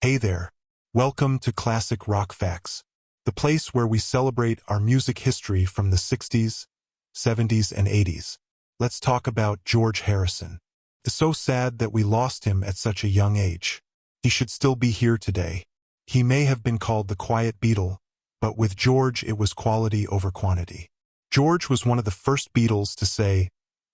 Hey there. Welcome to Classic Rock Facts, the place where we celebrate our music history from the 60s, 70s, and 80s. Let's talk about George Harrison. It's so sad that we lost him at such a young age. He should still be here today. He may have been called the quiet Beatle, but with George it was quality over quantity. George was one of the first Beatles to say,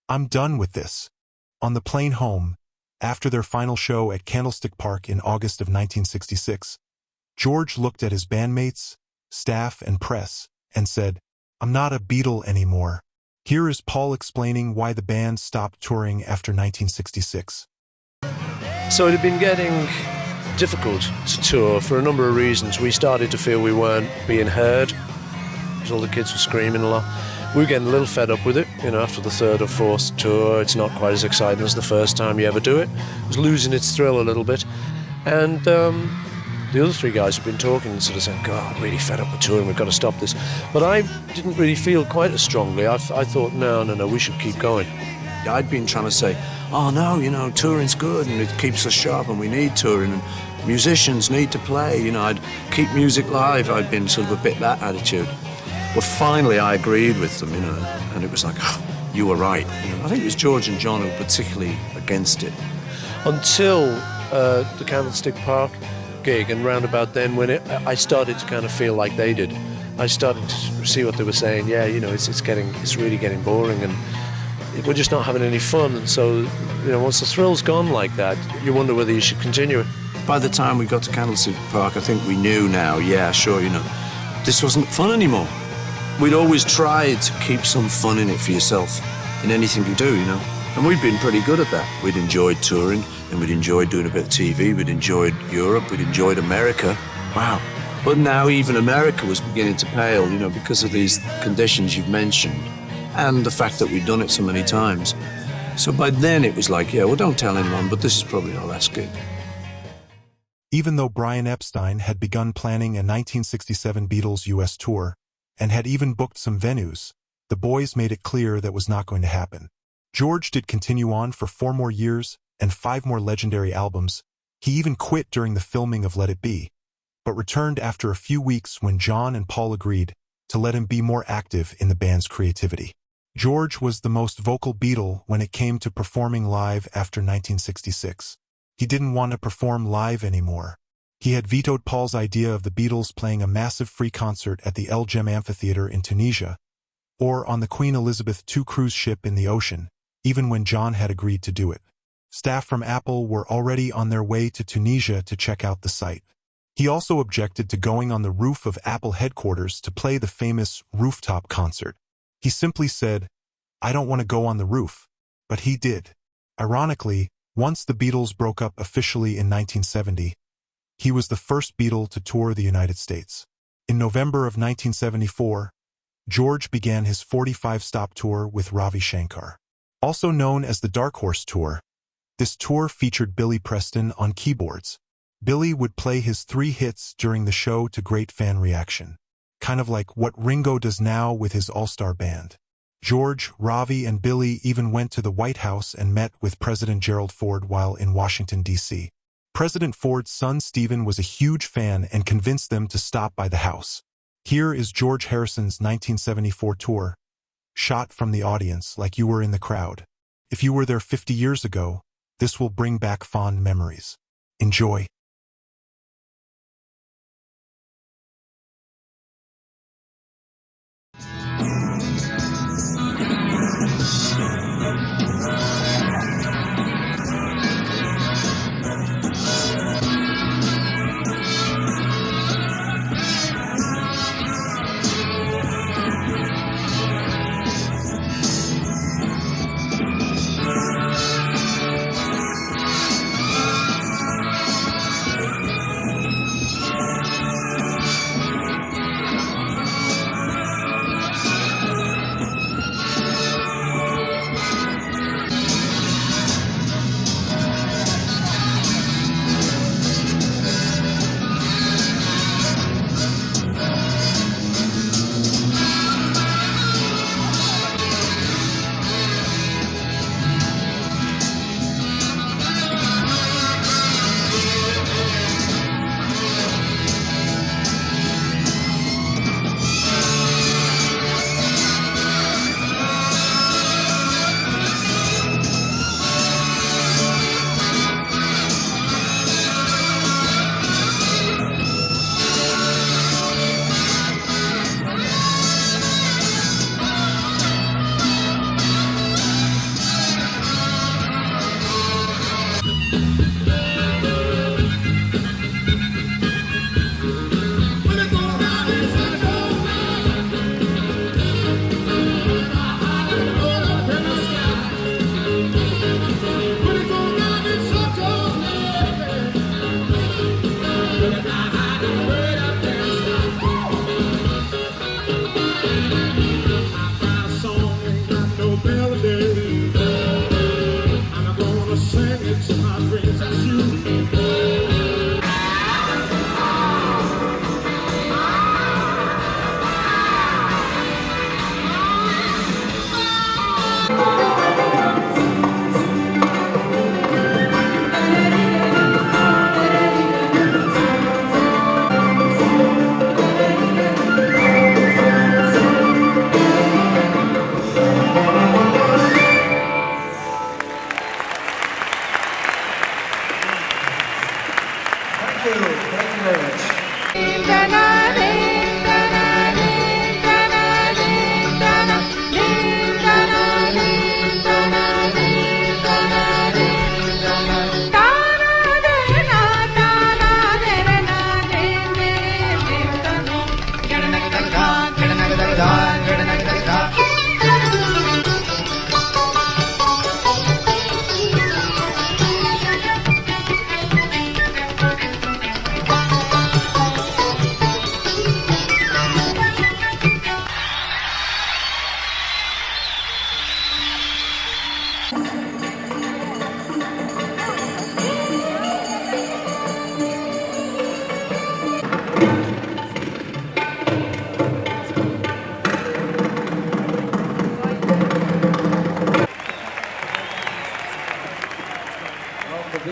"I'm done with this." On the plane home, after their final show at Candlestick Park in August of 1966, George looked at his bandmates, staff, and press, and said, "I'm not a Beatle anymore." Here is Paul explaining why the band stopped touring after 1966. So it had been getting difficult to tour for a number of reasons. We started to feel we weren't being heard, because all the kids were screaming a lot. We were getting a little fed up with it, after the third or fourth tour. It's not quite as exciting as the first time you ever do it. It was losing its thrill a little bit. And the other three guys had been talking and sort of saying, "God, I'm really fed up with touring, we've got to stop this." But I didn't really feel quite as strongly. I thought, no, we should keep going. I'd been trying to say, "Oh no, touring's good and it keeps us sharp and we need touring and musicians need to play, I'd keep music live." I'd been sort of a bit that attitude. But finally I agreed with them, and it was like, "Oh, you were right." I think it was George and John who were particularly against it. Until the Candlestick Park gig, and round about then when I started to kind of feel like they did. I started to see what they were saying. Yeah, it's really getting boring and we're just not having any fun. And so, once the thrill's gone like that, you wonder whether you should continue it. By the time we got to Candlestick Park, I think we knew now, yeah, sure, this wasn't fun anymore. We'd always tried to keep some fun in it for yourself, in anything you do, And we'd been pretty good at that. We'd enjoyed touring, and we'd enjoyed doing a bit of TV, we'd enjoyed Europe, we'd enjoyed America. Wow. But now even America was beginning to pale, because of these conditions you've mentioned, and the fact that we'd done it so many times. So by then it was like, yeah, well, don't tell anyone, but this is probably our last gig. Even though Brian Epstein had begun planning a 1967 Beatles US tour, and had even booked some venues, the boys made it clear that was not going to happen. George did continue on for 4 more years and 5 more legendary albums. He even quit during the filming of Let It Be, but returned after a few weeks when John and Paul agreed to let him be more active in the band's creativity. George was the most vocal Beatle when it came to performing live after 1966. He didn't want to perform live anymore. He had vetoed Paul's idea of the Beatles playing a massive free concert at the El Gem Amphitheater in Tunisia, or on the Queen Elizabeth II cruise ship in the ocean, even when John had agreed to do it. Staff from Apple were already on their way to Tunisia to check out the site. He also objected to going on the roof of Apple headquarters to play the famous rooftop concert. He simply said, "I don't want to go on the roof," but he did. Ironically, once the Beatles broke up officially in 1970, he was the first Beatle to tour the United States. In November of 1974, George began his 45-stop tour with Ravi Shankar. Also known as the Dark Horse Tour, this tour featured Billy Preston on keyboards. Billy would play his 3 hits during the show to great fan reaction, kind of like what Ringo does now with his all-star band. George, Ravi, and Billy even went to the White House and met with President Gerald Ford while in Washington, D.C. President Ford's son Stephen was a huge fan and convinced them to stop by the house. Here is George Harrison's 1974 tour, shot from the audience like you were in the crowd. If you were there 50 years ago, this will bring back fond memories. Enjoy.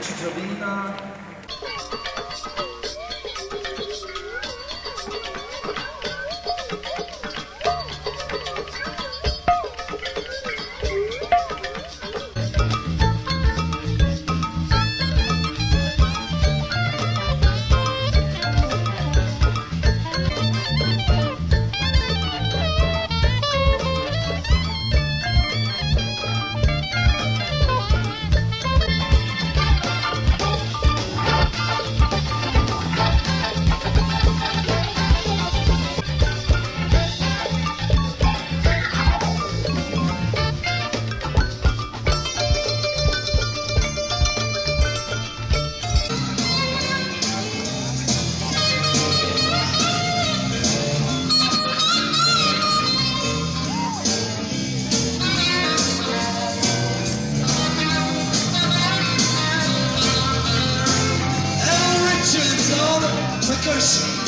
cittadina. Percussion.